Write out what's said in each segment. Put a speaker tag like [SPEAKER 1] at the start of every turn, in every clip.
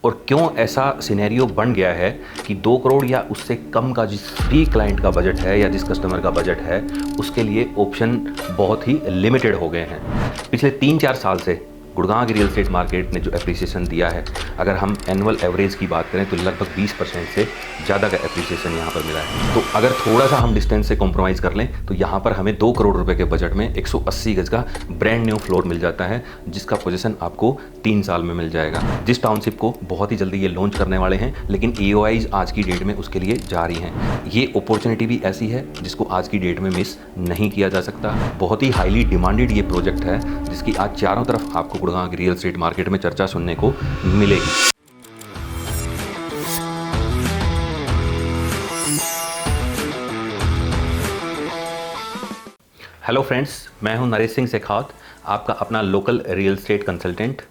[SPEAKER 1] और क्यों ऐसा सिनेरियो बन गया है कि 2 करोड़ या उससे कम का जिस भी क्लाइंट का बजट है या जिस कस्टमर का बजट है उसके लिए ऑप्शन बहुत ही लिमिटेड हो गए हैं। पिछले 3-4 साल से गुड़गांव की रियल एस्टेट मार्केट ने जो एप्रिसिएशन दिया है, अगर हम एनुअल एवरेज की बात करें तो लगभग 20% से ज़्यादा का एप्रिसिएशन यहाँ पर मिला है। तो अगर थोड़ा सा हम डिस्टेंस से कॉम्प्रोमाइज़ कर लें तो यहाँ पर हमें 2 करोड़ रुपए के बजट में 180 गज का ब्रांड न्यू फ्लोर मिल जाता है, जिसका पोजीशन आपको 3 साल में मिल जाएगा। जिस टाउनशिप को बहुत ही जल्दी ये लॉन्च करने वाले हैं, लेकिन EOIs आज की डेट में उसके लिए जारी हैं। ये अपॉर्चुनिटी भी ऐसी है जिसको आज की डेट में मिस नहीं किया जा सकता। बहुत ही हाईली डिमांडेड ये प्रोजेक्ट है, जिसकी आज चारों तरफ आपको गुड़गांव की रियल एस्टेट मार्केट में चर्चा सुनने को मिलेगी। हेलो फ्रेंड्स, मैं हूं नरेश सिंह शेखावत, आपका अपना लोकल रियल एस्टेट कंसल्टेंट।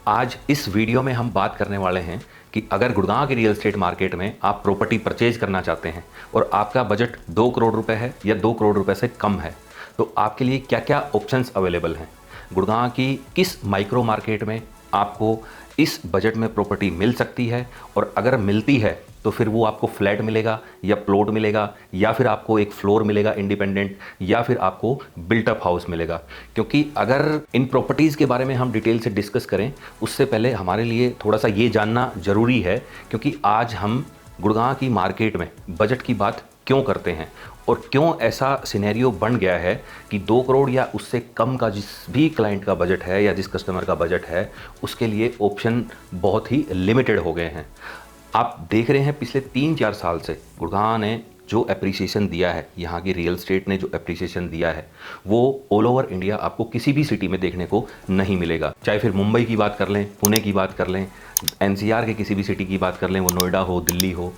[SPEAKER 1] आज इस वीडियो में हम बात करने वाले हैं कि अगर गुड़गांव की रियल एस्टेट मार्केट में आप प्रॉपर्टी परचेज करना चाहते हैं और आपका बजट 2 करोड़ रुपए है या 2 करोड़ रुपए से कम है, तो आपके लिए क्या क्या ऑप्शंस अवेलेबल हैं। गुड़गांव की किस माइक्रो मार्केट में आपको इस बजट में प्रॉपर्टी मिल सकती है, और अगर मिलती है तो फिर वो आपको फ्लैट मिलेगा या प्लॉट मिलेगा या फिर आपको एक फ्लोर मिलेगा इंडिपेंडेंट, या फिर आपको बिल्ट अप हाउस मिलेगा। क्योंकि अगर इन प्रॉपर्टीज़ के बारे में हम डिटेल से डिस्कस करें उससे पहले हमारे लिए थोड़ा सा ये जानना ज़रूरी है, क्योंकि आज हम गुड़गांव की मार्केट में बजट की बात क्यों करते हैं और क्यों ऐसा सिनेरियो बन गया है कि 2 करोड़ या उससे कम का जिस भी क्लाइंट का बजट है या जिस कस्टमर का बजट है उसके लिए ऑप्शन बहुत ही लिमिटेड हो गए हैं। आप देख रहे हैं पिछले 3-4 साल से गुड़गांव ने जो एप्रिसिएशन दिया है, यहाँ की रियल एस्टेट ने जो एप्रिसिएशन दिया है, वो ऑल ओवर इंडिया आपको किसी भी सिटी में देखने को नहीं मिलेगा। चाहे फिर मुंबई की बात कर लें, पुणे की बात कर लें, NCR के किसी भी सिटी की बात कर लें, वो नोएडा हो, दिल्ली हो,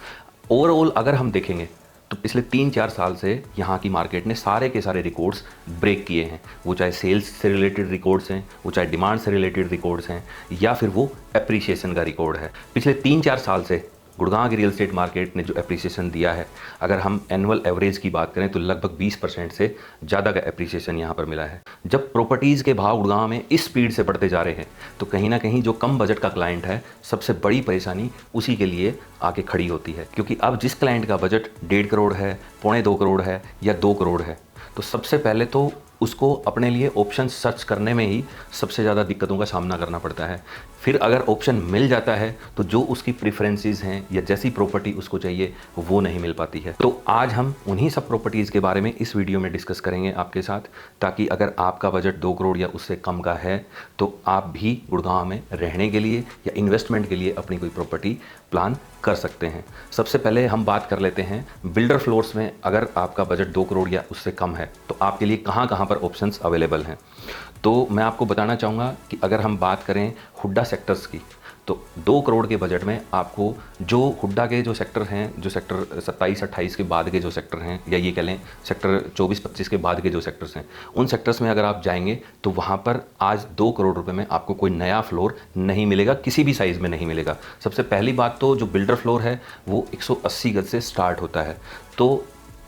[SPEAKER 1] ओवरऑल अगर हम देखेंगे तो पिछले 3-4 साल से यहाँ की मार्केट ने सारे के सारे रिकॉर्ड्स ब्रेक किए हैं। वो चाहे सेल्स से रिलेटेड रिकॉर्ड्स हैं, वो चाहे डिमांड से रिलेटेड रिकॉर्ड्स हैं, या फिर वो एप्रिसिएशन का रिकॉर्ड है। पिछले 3-4 साल से गुड़गांव की रियल एस्टेट मार्केट ने जो एप्रिसिएशन दिया है, अगर हम एनुअल एवरेज की बात करें तो लगभग 20% से ज़्यादा का एप्रिसिएशन यहाँ पर मिला है। जब प्रॉपर्टीज़ के भाव गुड़गांव में इस स्पीड से बढ़ते जा रहे हैं तो कहीं ना कहीं जो कम बजट का क्लाइंट है, सबसे बड़ी परेशानी उसी के लिए आके खड़ी होती है। क्योंकि अब जिस क्लाइंट का बजट 1.5 करोड़ है, 2.25 करोड़ है या 2 करोड़ है, तो सबसे पहले तो उसको अपने लिए ऑप्शन सर्च करने में ही सबसे ज़्यादा दिक्कतों का सामना करना पड़ता है। फिर अगर ऑप्शन मिल जाता है तो जो उसकी प्रेफरेंसेस हैं या जैसी प्रॉपर्टी उसको चाहिए वो नहीं मिल पाती है। तो आज हम उन्हीं सब प्रॉपर्टीज़ के बारे में इस वीडियो में डिस्कस करेंगे आपके साथ, ताकि अगर आपका बजट 2 करोड़ या उससे कम का है तो आप भी गुड़गांव में रहने के लिए या इन्वेस्टमेंट के लिए अपनी कोई प्रॉपर्टी प्लान कर सकते हैं। सबसे पहले हम बात कर लेते हैं बिल्डर फ्लोर्स में। अगर आपका बजट 2 करोड़ या उससे कम है तो आपके लिए कहाँ कहाँ पर ऑप्शंस अवेलेबल हैं। तो मैं आपको बताना चाहूँगा कि अगर हम बात करें हुड्डा सेक्टर्स की, तो 2 करोड़ के बजट में आपको जो हुड्डा के जो सेक्टर हैं, जो सेक्टर 27-28 के बाद के जो सेक्टर हैं, या ये कह लें सेक्टर 24-25 के बाद के जो सेक्टर्स हैं, उन सेक्टर्स में अगर आप जाएंगे तो वहाँ पर आज 2 करोड़ रुपए में आपको कोई नया फ्लोर नहीं मिलेगा, किसी भी साइज़ में नहीं मिलेगा। सबसे पहली बात तो जो बिल्डर फ्लोर है वो 180 गज से स्टार्ट होता है। तो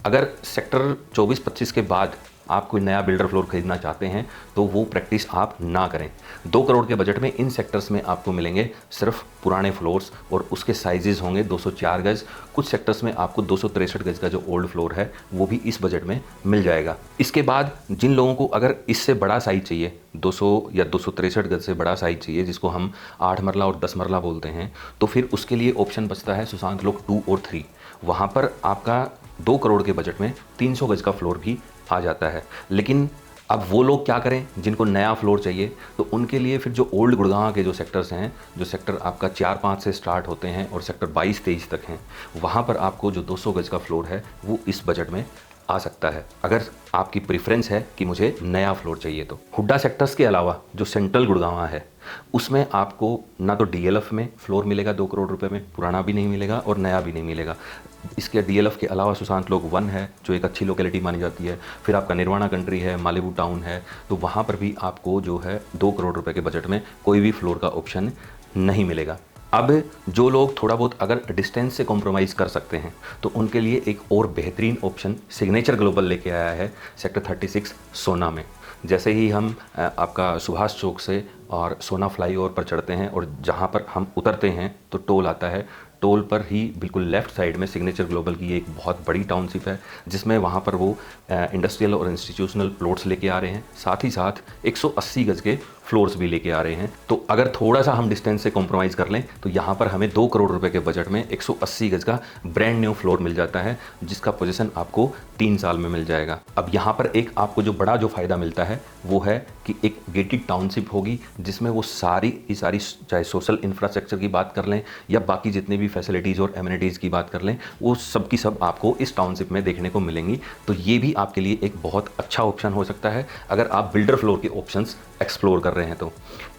[SPEAKER 1] अगर सेक्टर 24-25 के बाद आप कोई नया बिल्डर फ्लोर खरीदना चाहते हैं तो वो प्रैक्टिस आप ना करें। 2 करोड़ के बजट में इन सेक्टर्स में आपको मिलेंगे सिर्फ पुराने फ्लोर्स, और उसके साइजेस होंगे 204 गज। कुछ सेक्टर्स में आपको 263 गज का जो ओल्ड फ्लोर है वो भी इस बजट में मिल जाएगा। इसके बाद जिन लोगों को अगर इससे बड़ा साइज चाहिए, 200 या 263 गज से बड़ा साइज चाहिए, जिसको हम 8 मरला और 10 मरला बोलते हैं, तो फिर उसके लिए ऑप्शन बचता है सुशांत लोक 2 और 3। वहाँ पर आपका 2 करोड़ के बजट में 300 गज का फ्लोर भी आ जाता है। लेकिन अब वो लोग क्या करें जिनको नया फ्लोर चाहिए, तो उनके लिए फिर जो ओल्ड गुड़गांव के जो सेक्टर्स हैं, जो सेक्टर आपका 4-5 से स्टार्ट होते हैं और सेक्टर 22-23 तक हैं, वहाँ पर आपको जो 200 गज का फ्लोर है वो इस बजट में आ सकता है, अगर आपकी प्रेफरेंस है कि मुझे नया फ्लोर चाहिए। तो हुड्डा सेक्टर्स के अलावा जो सेंट्रल गुड़गांव है उसमें आपको ना तो DLF में फ्लोर मिलेगा 2 करोड़ रुपए में, पुराना भी नहीं मिलेगा और नया भी नहीं मिलेगा। इसके DLF के अलावा सुशांत लोक 1 है जो एक अच्छी लोकेलिटी मानी जाती है। फिर आपका निर्वाणा कंट्री है, मालिबू टाउन है, तो वहाँ पर भी आपको जो है 2 करोड़ रुपए के बजट में कोई भी फ्लोर का ऑप्शन नहीं मिलेगा। अब जो लोग थोड़ा बहुत अगर डिस्टेंस से कॉम्प्रोमाइज़ कर सकते हैं तो उनके लिए एक और बेहतरीन ऑप्शन सिग्नेचर ग्लोबल लेके आया है सेक्टर 36 सोना में। जैसे ही हम आपका सुभाष चौक से और सोना फ्लाईओवर पर चढ़ते हैं और जहाँ पर हम उतरते हैं तो टोल आता है। टोल पर ही बिल्कुल लेफ़्ट साइड में सिग्नेचर ग्लोबल की एक बहुत बड़ी टाउनशिप है, जिसमें वहाँ पर वो इंडस्ट्रियल और इंस्टीट्यूशनल प्लॉट्स लेके आ रहे हैं, साथ ही साथ 180 गज के फ्लोर्स भी लेके आ रहे हैं। तो अगर थोड़ा सा हम डिस्टेंस से कॉम्प्रोमाइज़ कर लें तो यहाँ पर हमें 2 करोड़ रुपए के बजट में 180 गज का ब्रांड न्यू फ्लोर मिल जाता है, जिसका पोजीशन आपको 3 साल में मिल जाएगा। अब यहाँ पर एक आपको जो बड़ा जो फ़ायदा मिलता है वो है कि एक गेटेड टाउनशिप होगी, जिसमें वो सारी चाहे सोशल इंफ्रास्ट्रक्चर की बात कर लें या बाकी जितने भी फैसिलिटीज़ और एमिनिटीज़ की बात कर लें, वो सब की सब आपको इस टाउनशिप में देखने को मिलेंगी। तो ये भी आपके लिए एक बहुत अच्छा ऑप्शन हो सकता है अगर आप बिल्डर फ्लोर के ऑप्शंस एक्सप्लोर कर रहे हैं तो।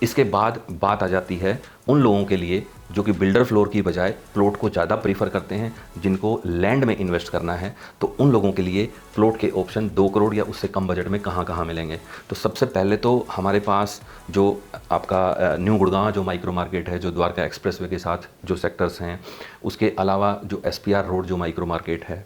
[SPEAKER 1] इसके बाद बात आ जाती है उन लोगों के लिए जो कि बिल्डर फ्लोर की बजाय प्लॉट को ज़्यादा प्रीफर करते हैं, जिनको लैंड में इन्वेस्ट करना है। तो उन लोगों के लिए प्लॉट के ऑप्शन 2 करोड़ या उससे कम बजट में कहाँ कहाँ मिलेंगे। तो सबसे पहले तो हमारे पास जो आपका न्यू गुड़गांव जो माइक्रो मार्केट है, जो द्वारका एक्सप्रेसवे के साथ जो सेक्टर्स हैं, उसके अलावा जो SPR रोड जो माइक्रो मार्केट है,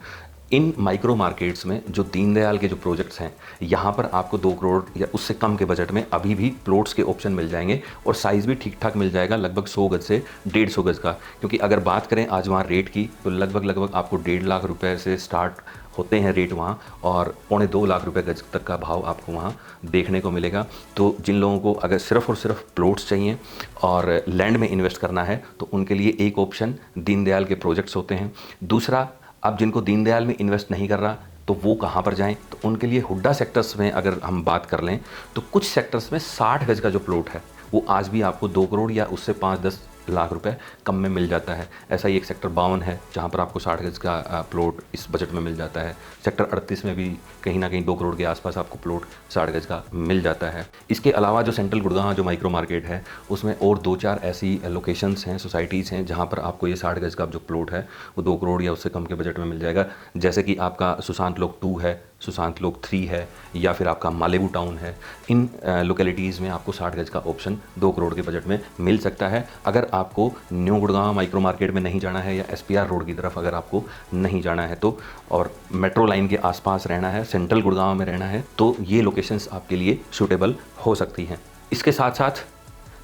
[SPEAKER 1] इन माइक्रो मार्केट्स में जो दीनदयाल के जो प्रोजेक्ट्स हैं, यहाँ पर आपको 2 करोड़ या उससे कम के बजट में अभी भी प्लॉट्स के ऑप्शन मिल जाएंगे और साइज़ भी ठीक ठाक मिल जाएगा, लगभग 100 गज से 150 गज का। क्योंकि अगर बात करें आज वहाँ रेट की तो लगभग आपको 1.5 लाख रुपए से स्टार्ट होते हैं रेट वहाँ, और 2.25 लाख रुपए गज तक का भाव आपको वहाँ देखने को मिलेगा। तो जिन लोगों को अगर सिर्फ़ और सिर्फ प्लॉट्स चाहिए और लैंड में इन्वेस्ट करना है तो उनके लिए एक ऑप्शन दीनदयाल के प्रोजेक्ट्स होते हैं। दूसरा, अब जिनको दीनदयाल में इन्वेस्ट नहीं कर रहा तो वो कहाँ पर जाएं, तो उनके लिए हुड्डा सेक्टर्स में अगर हम बात कर लें तो कुछ सेक्टर्स में 60 गज का जो प्लॉट है वो आज भी आपको 2 करोड़ या उससे 5-10 लाख रुपए कम में मिल जाता है। ऐसा ही एक सेक्टर 52 है जहाँ पर आपको 60 गज का प्लॉट इस बजट में मिल जाता है। सेक्टर 38 में भी कहीं ना कहीं 2 करोड़ के आसपास आपको प्लॉट 60 गज का मिल जाता है। इसके अलावा जो सेंट्रल गुड़गांव जो माइक्रो मार्केट है उसमें और 2-4 ऐसी लोकेशंस हैं, सोसाइटीज़ हैं जहाँ पर आपको ये 60 गज का जो प्लॉट है वो 2 करोड़ या उससे कम के बजट में मिल जाएगा। जैसे कि आपका सुशांत लोक 2 है, सुशांत लोक 3 है, या फिर आपका मालेबू टाउन है। इन लोकेलिटीज़ में आपको 60 गज का ऑप्शन 2 करोड़ के बजट में मिल सकता है। अगर आपको न्यू गुड़गांव माइक्रो मार्केट में नहीं जाना है या SPR रोड की तरफ अगर आपको नहीं जाना है तो, और मेट्रो लाइन के आसपास रहना है, सेंट्रल गुड़गांव में रहना है, तो ये लोकेशंस आपके लिए सूटेबल हो सकती हैं। इसके साथ साथ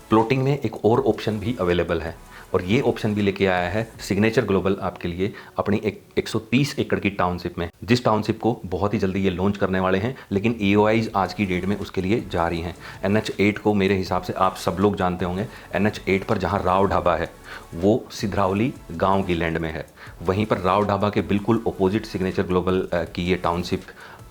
[SPEAKER 1] प्लॉटिंग में एक और ऑप्शन भी अवेलेबल है और ये ऑप्शन भी लेके आया है सिग्नेचर ग्लोबल आपके लिए अपनी 130 एकड़ की टाउनशिप में, जिस टाउनशिप को बहुत ही जल्दी ये लॉन्च करने वाले हैं, लेकिन EOIs आज की डेट में उसके लिए जारी हैं। NH8 को मेरे हिसाब से आप सब लोग जानते होंगे। NH8 पर जहाँ राव ढाबा है वो सिधरावली गांव की लैंड में है, वहीं पर राव ढाबा के बिल्कुल अपोजिट सिग्नेचर ग्लोबल की ये टाउनशिप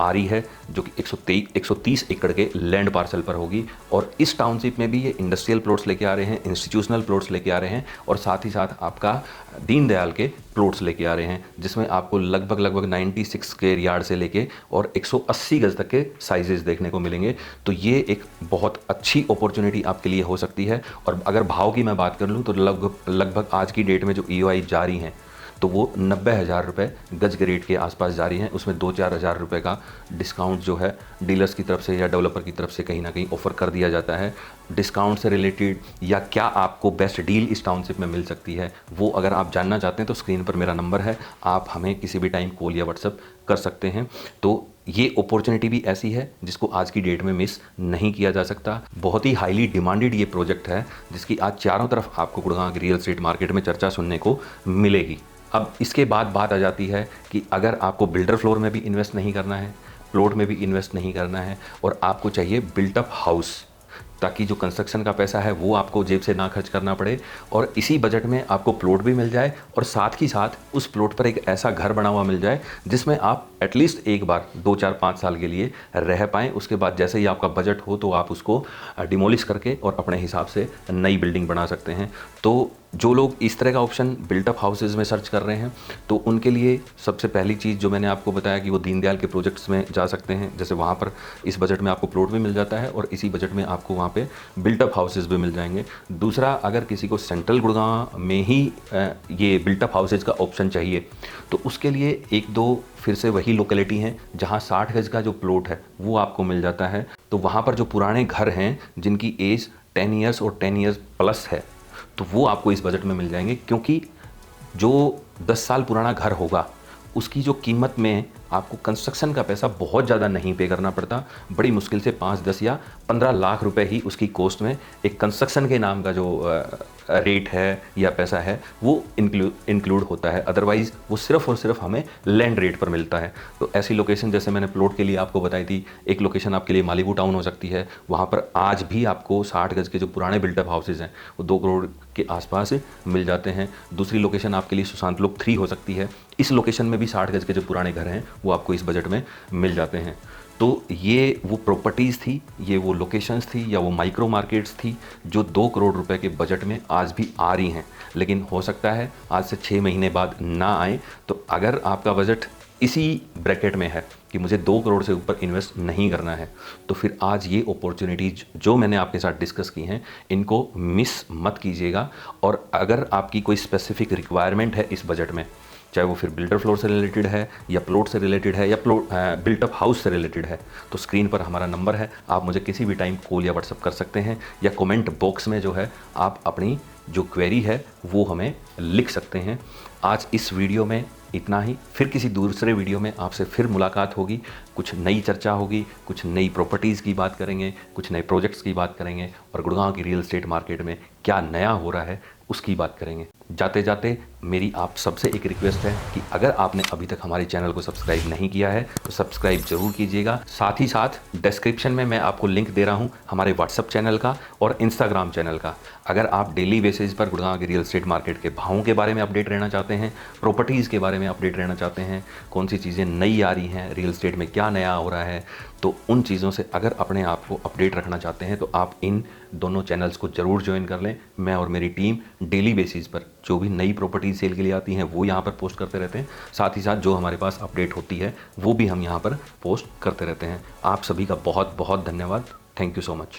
[SPEAKER 1] आ रही है जो कि 130 एकड़ के लैंड पार्सल पर होगी। और इस टाउनशिप में भी ये इंडस्ट्रियल प्लॉट्स लेके आ रहे हैं, इंस्टीट्यूशनल प्लॉट्स लेके आ रहे हैं और साथ ही साथ आपका दीनदयाल के प्लॉट्स लेके आ रहे हैं, जिसमें आपको लगभग 96 स्क्वायर यार्ड से लेके और 180 गज तक के साइजेस देखने को मिलेंगे। तो ये एक बहुत अच्छी अपॉर्चुनिटी आपके लिए हो सकती है। और अगर भाव की मैं बात कर लूँ तो लगभग आज की डेट में जो EOI जारी हैं तो वो 90,000 रुपये गज के रेट के आसपास जारी हैं। उसमें 2-4 हज़ार रुपये का डिस्काउंट जो है डीलर्स की तरफ से या डेवलपर की तरफ से कहीं ना कहीं ऑफ़र कर दिया जाता है। डिस्काउंट से रिलेटेड या क्या आपको बेस्ट डील इस टाउनशिप में मिल सकती है, वो अगर आप जानना चाहते हैं तो स्क्रीन पर मेरा नंबर है, आप हमें किसी भी टाइम कॉल या व्हाट्सअप कर सकते हैं। तो ये अपॉर्चुनिटी भी ऐसी है जिसको आज की डेट में मिस नहीं किया जा सकता। बहुत ही हाईली डिमांडेड ये प्रोजेक्ट है जिसकी आज चारों तरफ आपको गुड़गांव की रियल एस्टेट मार्केट में चर्चा सुनने को मिलेगी। अब इसके बाद बात आ जाती है कि अगर आपको बिल्डर फ्लोर में भी इन्वेस्ट नहीं करना है, प्लॉट में भी इन्वेस्ट नहीं करना है और आपको चाहिए बिल्टअप हाउस, ताकि जो कंस्ट्रक्शन का पैसा है वो आपको जेब से ना खर्च करना पड़े और इसी बजट में आपको प्लॉट भी मिल जाए और साथ ही साथ उस प्लॉट पर एक ऐसा घर बना हुआ मिल जाए जिसमें आप एटलीस्ट एक बार 2-4-5 साल के लिए रह पाएँ। उसके बाद जैसे ही आपका बजट हो तो आप उसको डिमोलिश करके और अपने हिसाब से नई बिल्डिंग बना सकते हैं। तो जो लोग इस तरह का ऑप्शन बिल्टअप हाउसेज में सर्च कर रहे हैं तो उनके लिए सबसे पहली चीज़ जो मैंने आपको बताया कि वो दीनदयाल के प्रोजेक्ट्स में जा सकते हैं। जैसे वहाँ पर इस बजट में आपको प्लॉट भी मिल जाता है और इसी बजट में आपको वहाँ पे बिल्टअप हाउसेज भी मिल जाएंगे। दूसरा, अगर किसी को सेंट्रल गुड़गांव में ही ये बिल्टअप हाउसेज का ऑप्शन चाहिए तो उसके लिए 1-2 फिर से वही लोकेलिटी हैं जहाँ 60 गज का जो प्लॉट है वो आपको मिल जाता है। तो वहाँ पर जो पुराने घर हैं जिनकी एज 10 ईयर्स और 10 ईयर्स प्लस है तो वो आपको इस बजट में मिल जाएंगे, क्योंकि जो 10 साल पुराना घर होगा उसकी जो कीमत में आपको कंस्ट्रक्शन का पैसा बहुत ज़्यादा नहीं पे करना पड़ता। बड़ी मुश्किल से 5, 10 या 15 लाख रुपए ही उसकी कॉस्ट में एक कंस्ट्रक्शन के नाम का जो रेट है या पैसा है वो इंक्लूड होता है। अदरवाइज़ वो सिर्फ और सिर्फ हमें लैंड रेट पर मिलता है। तो ऐसी लोकेशन जैसे मैंने प्लॉट के लिए आपको बताई थी, एक लोकेशन आपके लिए मालीवू टाउन हो सकती है, वहाँ पर आज भी आपको 60 गज के जो पुराने बिल्टअप हाउसेज हैं वो 2 करोड़ के आसपास मिल जाते हैं। दूसरी लोकेशन आपके लिए सुशांत लोक 3 हो सकती है। इस लोकेशन में भी 60 गज के जो पुराने घर हैं वो आपको इस बजट में मिल जाते हैं। तो ये वो प्रॉपर्टीज़ थी, ये वो लोकेशंस थी या वो माइक्रो मार्केट्स थी जो 2 करोड़ रुपए के बजट में आज भी आ रही हैं। लेकिन हो सकता है आज से 6 महीने बाद ना आए। तो अगर आपका बजट इसी ब्रैकेट में है कि मुझे 2 करोड़ से ऊपर इन्वेस्ट नहीं करना है, तो फिर आज ये अपॉर्चुनिटीज जो मैंने आपके साथ डिस्कस की हैं इनको मिस मत कीजिएगा। और अगर आपकी कोई स्पेसिफिक रिक्वायरमेंट है इस बजट में, चाहे वो फिर बिल्डर फ्लोर से रिलेटेड है या प्लॉट से रिलेटेड है या बिल्टअप हाउस से रिलेटेड है, तो स्क्रीन पर हमारा नंबर है, आप मुझे किसी भी टाइम कॉल या व्हाट्सअप कर सकते हैं, या कमेंट बॉक्स में जो है आप अपनी जो क्वेरी है वो हमें लिख सकते हैं। आज इस वीडियो में इतना ही, फिर किसी दूसरे वीडियो में आपसे फिर मुलाकात होगी, कुछ नई चर्चा होगी, कुछ नई प्रॉपर्टीज़ की बात करेंगे, कुछ नए प्रोजेक्ट्स की बात करेंगे और गुड़गांव की रियल एस्टेट मार्केट में क्या नया हो रहा है उसकी बात करेंगे। जाते जाते मेरी आप सबसे एक रिक्वेस्ट है कि अगर आपने अभी तक हमारे चैनल को सब्सक्राइब नहीं किया है तो सब्सक्राइब जरूर कीजिएगा। साथ ही साथ डिस्क्रिप्शन में मैं आपको लिंक दे रहा हूं हमारे व्हाट्सअप चैनल का और इंस्टाग्राम चैनल का। अगर आप डेली बेसिस पर गुड़गांव की रियल एस्टेट मार्केट के भावों के बारे में अपडेट रहना चाहते हैं, प्रॉपर्टीज़ के बारे में अपडेट रहना चाहते हैं, कौन सी चीज़ें नई आ रही हैं, रियल एस्टेट में क्या नया हो रहा है, तो उन चीज़ों से अगर अपने आप को अपडेट रखना चाहते हैं तो आप इन दोनों चैनल्स को ज़रूर ज्वाइन कर लें। मैं और मेरी टीम डेली बेसिस पर जो भी नई प्रॉपर्टी सेल के लिए आती हैं वो यहाँ पर पोस्ट करते रहते हैं। साथ ही साथ जो हमारे पास अपडेट होती है वो भी हम यहाँ पर पोस्ट करते रहते हैं। आप सभी का बहुत बहुत धन्यवाद। Thank you so much.